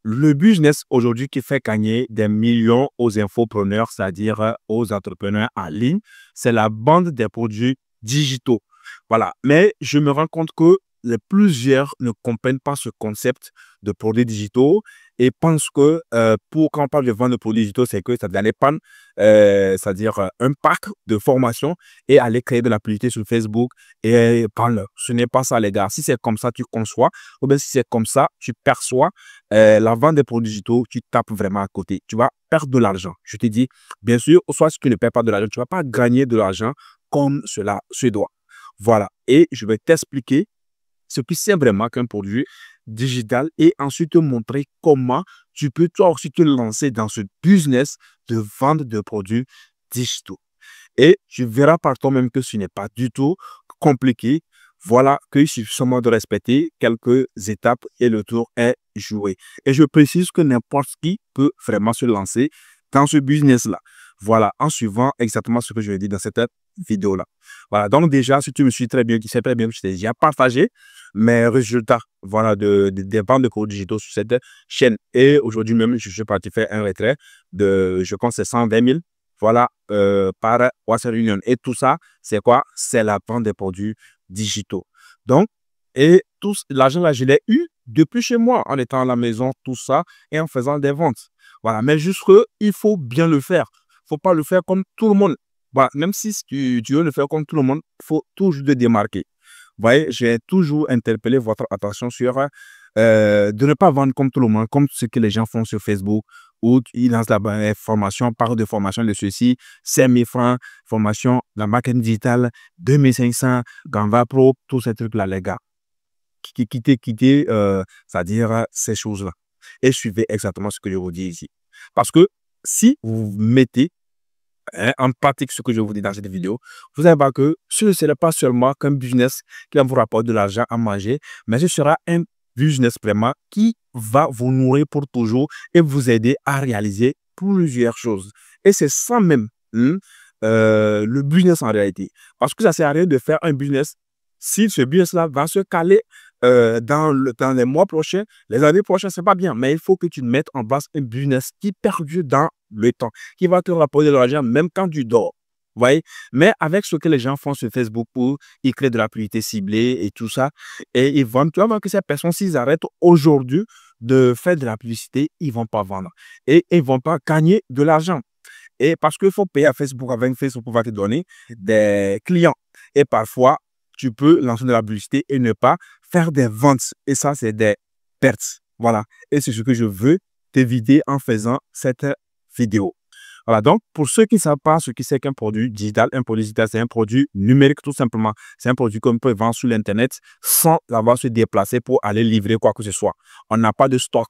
le business aujourd'hui qui fait gagner des millions aux infopreneurs, c'est-à-dire aux entrepreneurs en ligne, c'est la vente des produits digitaux. Voilà. Mais je me rends compte que plusieurs ne comprennent pas ce concept de produits digitaux et pensent que quand on parle de vente de produits digitaux, c'est que ça doit dépendre, c'est-à-dire un pack de formation et aller créer de la publicité sur Facebook et parle. Ce n'est pas ça, les gars. Si c'est comme ça, tu conçois, ou bien si c'est comme ça, tu perçois la vente des produits digitaux, tu tapes vraiment à côté. Tu vas perdre de l'argent. Je te dis, bien sûr, soit si tu ne perds pas de l'argent, tu ne vas pas gagner de l'argent comme cela se doit. Voilà. Et je vais t'expliquer ce qui c'est vraiment qu'un produit digital et ensuite te montrer comment tu peux toi aussi te lancer dans ce business de vente de produits digitaux. Et tu verras par toi-même que ce n'est pas du tout compliqué. Voilà qu'il suffit seulement de respecter quelques étapes et le tour est joué. Et je précise que n'importe qui peut vraiment se lancer dans ce business-là. Voilà, en suivant exactement ce que je vais dire dans cette vidéo-là. Voilà, donc déjà, si tu me suis très bien, tu sais très bien que je t'ai déjà partagé mes résultats voilà, des ventes de produits digitaux sur cette chaîne. Et aujourd'hui même, je suis parti faire un retrait de, je pense, c'est 120 000 voilà, par Western Union. Et tout ça, c'est quoi? C'est la vente des produits digitaux. Donc, et tout l'argent là, je l'ai eu depuis chez moi, en étant à la maison, tout ça, et en faisant des ventes. Voilà, mais juste il faut bien le faire. Il ne faut pas le faire comme tout le monde. Voilà, même si tu veux le faire comme tout le monde, il faut toujours te démarquer. Vous voyez, j'ai toujours interpellé votre attention sur de ne pas vendre comme tout le monde, comme ce que les gens font sur Facebook, où ils lancent la formation, parlent de formation de ceci, 5 000 francs, formation, la marketing digitale, 2500, Canva Pro, tous ces trucs-là, les gars. Quittez, c'est-à-dire ces choses-là. Et suivez exactement ce que je vous dis ici. Parce que si vous mettez en pratique ce que je vous dis dans cette vidéo, vous allez voir que ce ne sera pas seulement qu'un business qui va vous rapporter de l'argent à manger, mais ce sera un business vraiment qui va vous nourrir pour toujours et vous aider à réaliser plusieurs choses. Et c'est ça même le business en réalité. Parce que ça ne sert à rien de faire un business si ce business-là va se caler dans les mois prochains, les années prochaines, c'est pas bien. Mais il faut que tu mettes en place un business qui perdure dans le temps, qui va te rapporter de l'argent même quand tu dors. Vous voyez? Mais avec ce que les gens font sur Facebook pour, ils créent de la publicité ciblée et tout ça, et ils vendent, tu vas voir que ces personnes, s'ils arrêtent aujourd'hui de faire de la publicité, ils vont pas vendre. Et ils vont pas gagner de l'argent. Et parce qu'il faut payer à Facebook, avec Facebook va te donner des clients. Et parfois, tu peux lancer de la publicité et ne pas faire des ventes. Et ça, c'est des pertes. Voilà. Et c'est ce que je veux t'éviter en faisant cette vidéo. Voilà. Donc, pour ceux qui ne savent pas ce que c'est qu'un produit digital, c'est un produit numérique tout simplement. C'est un produit qu'on peut vendre sur l'Internet sans avoir se déplacer pour aller livrer quoi que ce soit. On n'a pas de stock.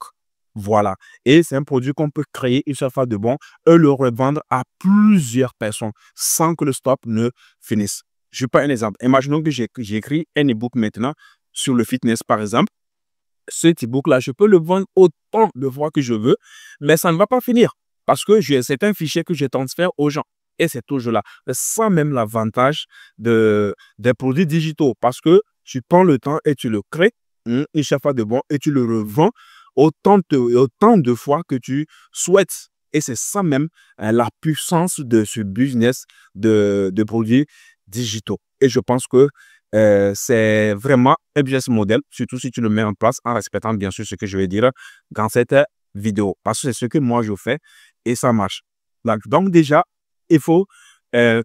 Voilà. Et c'est un produit qu'on peut créer une seule fois de bon et le revendre à plusieurs personnes sans que le stock ne finisse. Je prends un exemple. Imaginons que j'écris un e-book maintenant sur le fitness, par exemple. Cet e-book-là, je peux le vendre autant de fois que je veux, mais ça ne va pas finir parce que c'est un fichier que je transfère aux gens. Et c'est toujours là. Ça même l'avantage des produits digitaux parce que tu prends le temps et tu le crées une chaque fois de bon et tu le revends autant de fois que tu souhaites. Et c'est ça même la puissance de ce business de produits digitaux. Et je pense que c'est vraiment un business model, surtout si tu le mets en place en respectant bien sûr ce que je vais dire dans cette vidéo. Parce que c'est ce que moi je fais et ça marche. Donc déjà, il faut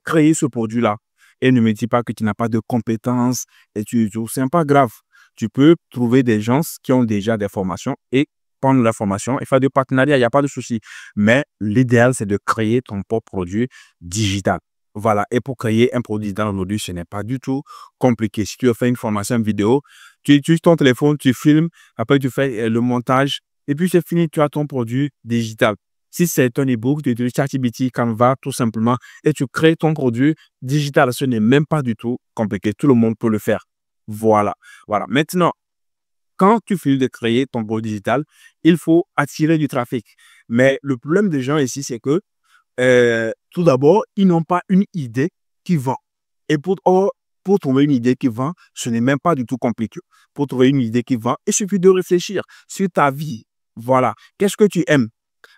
créer ce produit-là. Et ne me dis pas que tu n'as pas de compétences et c'est pas grave. Tu peux trouver des gens qui ont déjà des formations et prendre la formation et faire des partenariats, il n'y a pas de souci. Mais l'idéal, c'est de créer ton propre produit digital. Voilà. Et pour créer un produit digital aujourd'hui, ce n'est pas du tout compliqué. Si tu veux faire une formation vidéo, tu utilises ton téléphone, tu filmes, après tu fais le montage et puis c'est fini, tu as ton produit digital. Si c'est un e-book, tu utilises ChatGPT, Canva, tout simplement, et tu crées ton produit digital. Ce n'est même pas du tout compliqué. Tout le monde peut le faire. Voilà. Voilà. Maintenant, quand tu finis de créer ton produit digital, il faut attirer du trafic. Mais le problème des gens ici, c'est que tout d'abord, ils n'ont pas une idée qui vend. Et pour trouver une idée qui vend, ce n'est même pas du tout compliqué. Pour trouver une idée qui vend, il suffit de réfléchir sur ta vie. Voilà. Qu'est-ce que tu aimes?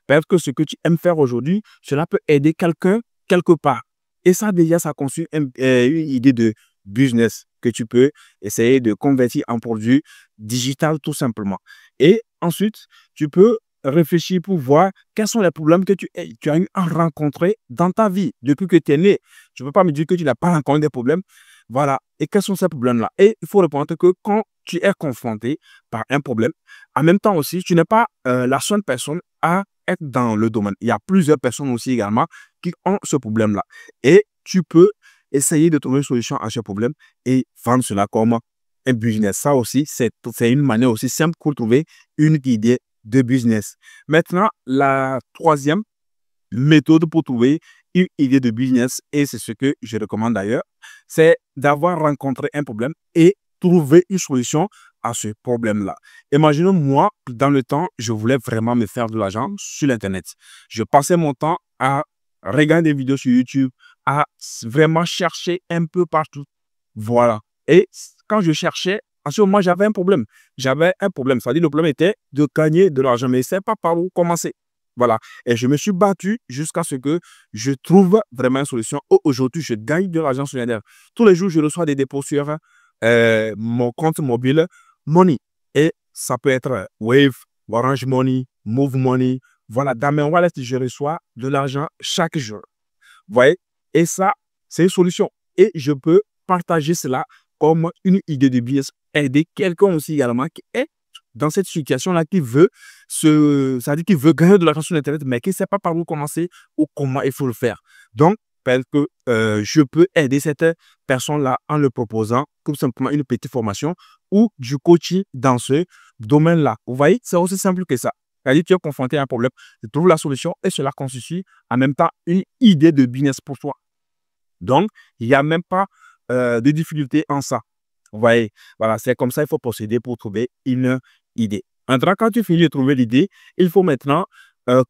Peut-être que ce que tu aimes faire aujourd'hui, cela peut aider quelqu'un quelque part. Et ça, déjà, ça constitue une idée de business que tu peux essayer de convertir en produit digital tout simplement. Et ensuite, tu peux réfléchir pour voir quels sont les problèmes que tu as eu à rencontrer dans ta vie depuis que tu es né. Tu ne peux pas me dire que tu n'as pas rencontré des problèmes. Voilà. Et quels sont ces problèmes-là? Et il faut répondre que quand tu es confronté par un problème, en même temps aussi, tu n'es pas la seule personne à être dans le domaine. Il y a plusieurs personnes aussi également qui ont ce problème-là. Et tu peux essayer de trouver une solution à ce problème et vendre cela comme un business. Ça aussi, c'est une manière aussi simple pour trouver une idée de business. Maintenant, la troisième méthode pour trouver une idée de business, et c'est ce que je recommande d'ailleurs, c'est d'avoir rencontré un problème et trouver une solution à ce problème-là. Imaginons, moi, dans le temps, je voulais vraiment me faire de l'argent sur l'Internet. Je passais mon temps à regarder des vidéos sur YouTube, à vraiment chercher un peu partout. Voilà. Et quand je cherchais, en ce moment, j'avais un problème. J'avais un problème. C'est-à-dire, le problème était de gagner de l'argent, mais je ne sais pas par où commencer. Voilà. Et je me suis battu jusqu'à ce que je trouve vraiment une solution. Aujourd'hui, je gagne de l'argent sur l'Internet. Tous les jours, je reçois des dépôts sur mon compte mobile Money. Et ça peut être Wave, Orange Money, Move Money. Voilà, dans mes wallets, je reçois de l'argent chaque jour. Vous voyez? Et ça, c'est une solution. Et je peux partager cela comme une idée de business. Aider quelqu'un aussi également qui est dans cette situation-là, qui veut c'est-à-dire qui veut gagner de l'argent sur Internet, mais qui ne sait pas par où commencer ou comment il faut le faire. Donc, peut-être que je peux aider cette personne-là en le proposant tout simplement une petite formation ou du coaching dans ce domaine-là. Vous voyez, c'est aussi simple que ça. C'est-à-dire que tu es confronté à un problème, tu trouves la solution et cela constitue en même temps une idée de business pour toi. Donc, il n'y a même pas de difficulté en ça. Vous voyez, voilà, c'est comme ça il faut procéder pour trouver une idée. Maintenant, quand tu finis de trouver l'idée, il faut maintenant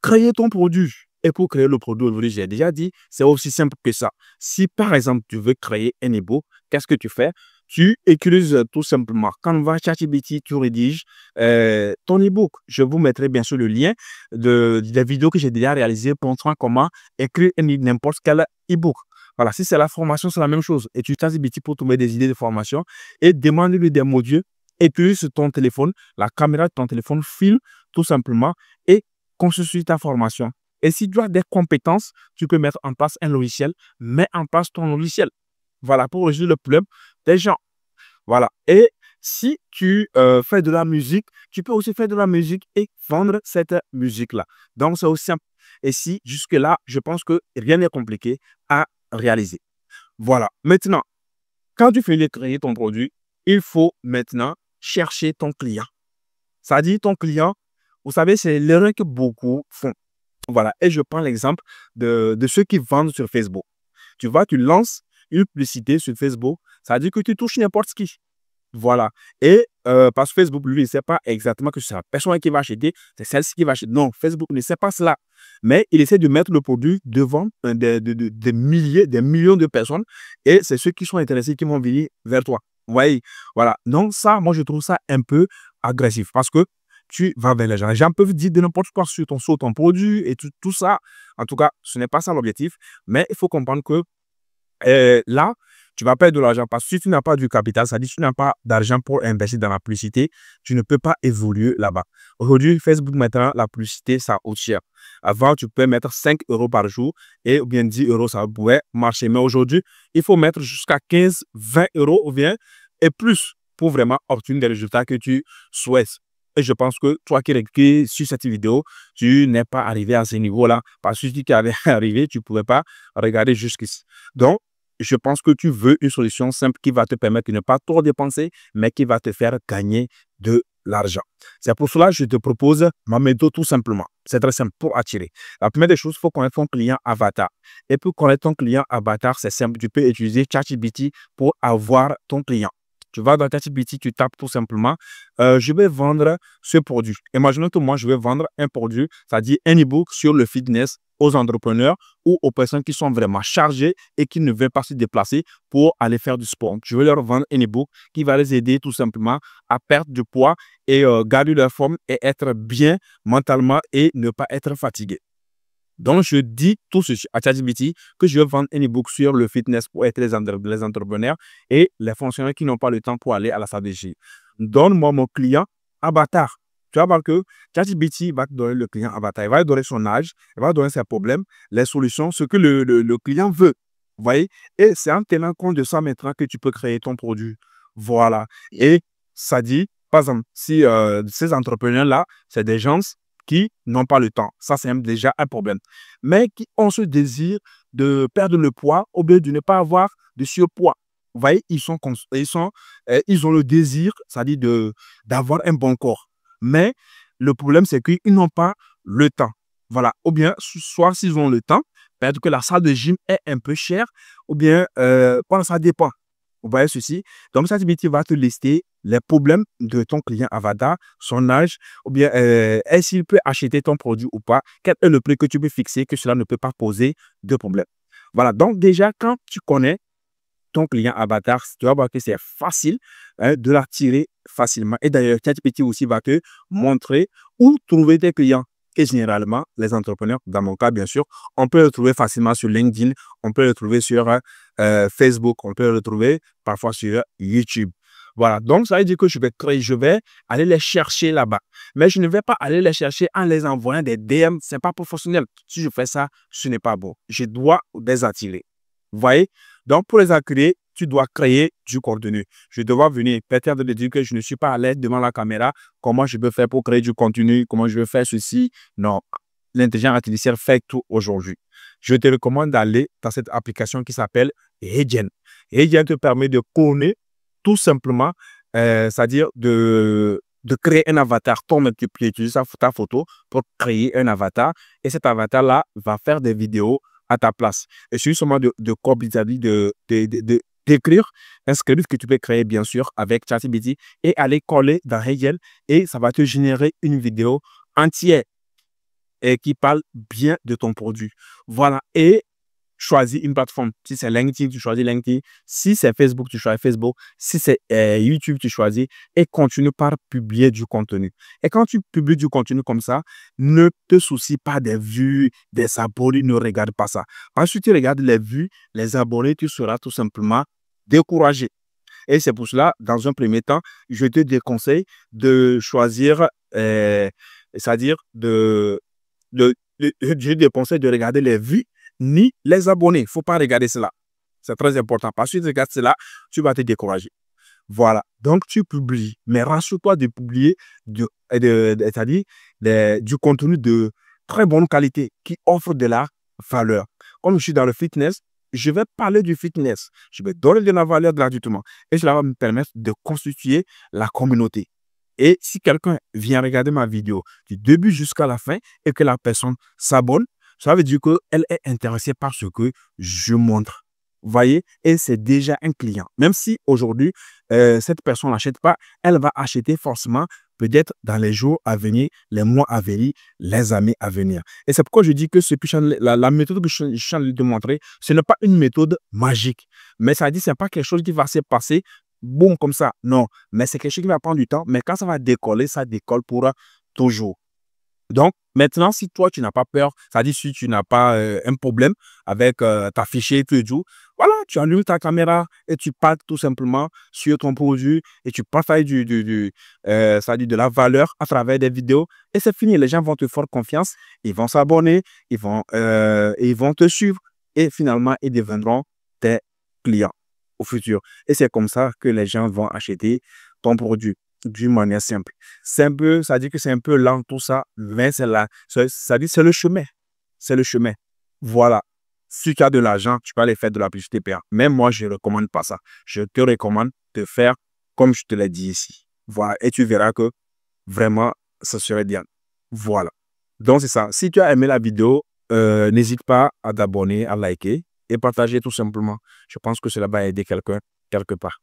créer ton produit. Et pour créer le produit, aujourd'hui, j'ai déjà dit, c'est aussi simple que ça. Si par exemple, tu veux créer un e-book, qu'est-ce que tu fais? Tu utilises tout simplement Canva, ChatGPT, tu rédiges ton e-book. Je vous mettrai bien sûr le lien des vidéos que j'ai déjà réalisées pour montrer comment écrire n'importe quel e-book. Voilà, si c'est la formation, c'est la même chose. Et tu utilises ChatGPT pour trouver des idées de formation et demande-lui des modules. Utilise ton téléphone, la caméra de ton téléphone, filme tout simplement et construis ta formation. Et si tu as des compétences, tu peux mettre en place un logiciel, mets en place ton logiciel. Voilà, pour résoudre le problème des gens. Voilà. Et si tu fais de la musique, tu peux aussi faire de la musique et vendre cette musique-là. Donc, c'est aussi simple. Et si jusque-là, je pense que rien n'est compliqué à réaliser. Voilà. Maintenant, quand tu finis de créer ton produit, il faut maintenant chercher ton client. Ça dit ton client, vous savez, c'est l'erreur que beaucoup font. Voilà. Et je prends l'exemple de ceux qui vendent sur Facebook. Tu vois, tu lances une publicité sur Facebook, ça veut dire que tu touches n'importe qui. Voilà. Et parce que Facebook, lui, il ne sait pas exactement que c'est la personne qui va acheter, c'est celle-ci qui va acheter. Non, Facebook ne sait pas cela. Mais il essaie de mettre le produit devant des milliers, des millions de personnes. Et c'est ceux qui sont intéressés qui vont venir vers toi. Vous voyez? Voilà. Donc ça, moi, je trouve ça un peu agressif parce que tu vas vers les gens. Les gens peuvent dire de n'importe quoi sur ton produit et tout ça. En tout cas, ce n'est pas ça l'objectif. Mais il faut comprendre que là, tu vas perdre de l'argent parce que si tu n'as pas du capital, c'est-à-dire que tu n'as pas d'argent pour investir dans la publicité, tu ne peux pas évoluer là-bas. Aujourd'hui, Facebook, maintenant, la publicité, ça coûte cher. Avant, tu peux mettre 5 euros par jour et ou bien 10 euros, ça pouvait marcher. Mais aujourd'hui, il faut mettre jusqu'à 15, 20 euros ou bien et plus pour vraiment obtenir des résultats que tu souhaites. Et je pense que toi qui sur cette vidéo, tu n'es pas arrivé à ce niveau-là. Parce que si tu avais arrivé, tu ne pouvais pas regarder jusqu'ici. Donc, je pense que tu veux une solution simple qui va te permettre de ne pas trop dépenser, mais qui va te faire gagner de l'argent. C'est pour cela que je te propose ma méthode tout simplement. C'est très simple pour attirer. La première des choses, il faut connaître ton client avatar. Et pour connaître ton client avatar, c'est simple. Tu peux utiliser ChatGPT pour avoir ton client. Tu vas dans ChatGPT, tu tapes tout simplement, je vais vendre ce produit. Imaginons que moi, je vais vendre un produit, c'est-à-dire un e-book sur le fitness aux entrepreneurs ou aux personnes qui sont vraiment chargées et qui ne veulent pas se déplacer pour aller faire du sport. Je vais leur vendre un e-book qui va les aider tout simplement à perdre du poids et garder leur forme et être bien mentalement et ne pas être fatigué. Donc, je dis tout ceci à ChatGPT que je vais vendre un e-book sur le fitness pour être les entrepreneurs et les fonctionnaires qui n'ont pas le temps pour aller à la salle de gym. Donne-moi mon client avatar. Tu vas voir que ChatGPT va te donner le client avatar. Il va te donner son âge, il va te donner ses problèmes, les solutions, ce que le client veut. Vous voyez? Et c'est en tenant compte de ça maintenant que tu peux créer ton produit. Voilà. Et ça dit, par exemple, si ces entrepreneurs-là, c'est des gens qui n'ont pas le temps. Ça, c'est déjà un problème. Mais qui ont ce désir de perdre le poids ou bien de ne pas avoir de surpoids. Vous voyez, ils ont le désir, c'est-à-dire d'avoir un bon corps. Mais le problème, c'est qu'ils n'ont pas le temps. Voilà. Ou bien, soit s'ils ont le temps, peut-être que la salle de gym est un peu chère, ou bien, ça dépend. Vous voyez ceci? Donc, ChatGPT va te lister les problèmes de ton client avatar, son âge, ou bien est-ce qu'il peut acheter ton produit ou pas, quel est le prix que tu peux fixer, que cela ne peut pas poser de problème. Voilà, donc déjà, quand tu connais ton client avatar, tu vas voir que c'est facile de l'attirer facilement. Et d'ailleurs, ChatGPT aussi va te montrer où trouver tes clients. Et généralement, les entrepreneurs, dans mon cas, bien sûr, on peut le trouver facilement sur LinkedIn, on peut le trouver sur Facebook, on peut le trouver parfois sur YouTube. Voilà, donc ça veut dire que je vais aller les chercher là-bas. Mais je ne vais pas aller les chercher en les envoyant des DM, ce n'est pas professionnel. Si je fais ça, ce n'est pas bon. Je dois les attirer. Vous voyez? Donc, pour les attirer, tu dois créer du contenu. Je dois venir peut-être de dire que je ne suis pas à l'aise devant la caméra. Comment je peux faire pour créer du contenu? Comment je vais faire ceci? Non, l'intelligence artificielle fait tout aujourd'hui. Je te recommande d'aller dans cette application qui s'appelle Heygen. Heygen te permet de cloner tout simplement, c'est-à-dire de créer un avatar. Toi-même, tu peux utiliser ta photo pour créer un avatar et cet avatar-là va faire des vidéos à ta place. Et c'est seulement d'écrire un script que tu peux créer, bien sûr, avec ChatGPT et aller coller dans Heygen et ça va te générer une vidéo entière et qui parle bien de ton produit. Voilà. Et choisis une plateforme. Si c'est LinkedIn, tu choisis LinkedIn. Si c'est Facebook, tu choisis Facebook. Si c'est YouTube, tu choisis et continue par publier du contenu. Et quand tu publies du contenu comme ça, ne te soucie pas des vues, des abonnés, ne regarde pas ça. Parce que si tu regardes les vues, les abonnés, tu seras tout simplement découragé. Et c'est pour cela, dans un premier temps, je te déconseille de choisir, c'est-à-dire je te déconseille de regarder les vues ni les abonnés. Il ne faut pas regarder cela. C'est très important. Parce que si tu regardes cela, tu vas te décourager. Voilà. Donc, tu publies. Mais rassure-toi de publier c'est-à-dire du contenu de très bonne qualité qui offre de la valeur. Comme je suis dans le fitness, je vais parler du fitness. Je vais donner de la valeur gratuitement. Et cela va me permettre de constituer la communauté. Et si quelqu'un vient regarder ma vidéo du début jusqu'à la fin et que la personne s'abonne, ça veut dire qu'elle est intéressée par ce que je montre. Vous voyez? Et c'est déjà un client. Même si aujourd'hui, cette personne n'achète pas, elle va acheter forcément peut-être dans les jours à venir, les mois à venir, les années à venir. Et c'est pourquoi je dis que la méthode que je suis en train de te montrer, ce n'est pas une méthode magique. Mais ça dit, ce n'est pas quelque chose qui va se passer boum comme ça. Non, mais c'est quelque chose qui va prendre du temps. Mais quand ça va décoller, ça décolle pour toujours. Donc, maintenant, si toi, tu n'as pas peur, c'est-à-dire si tu n'as pas un problème avec ta fichier tout et tout, voilà, tu allumes ta caméra et tu parles tout simplement sur ton produit et tu partages c'est-à-dire de la valeur à travers des vidéos et c'est fini. Les gens vont te faire confiance, ils vont s'abonner, ils vont te suivre et finalement, ils deviendront tes clients au futur. Et c'est comme ça que les gens vont acheter ton produit d'une manière simple. C'est un peu, ça dit que c'est un peu lent tout ça, mais c'est là. Ça dit c'est le chemin. C'est le chemin. Voilà. Si tu as de l'argent, tu peux aller faire de la publicité payante. Mais moi, je ne recommande pas ça. Je te recommande de faire comme je te l'ai dit ici. Voilà. Et tu verras que vraiment, ça serait bien. Voilà. Donc, c'est ça. Si tu as aimé la vidéo, n'hésite pas à t'abonner, à liker et partager tout simplement. Je pense que cela va aider quelqu'un quelque part.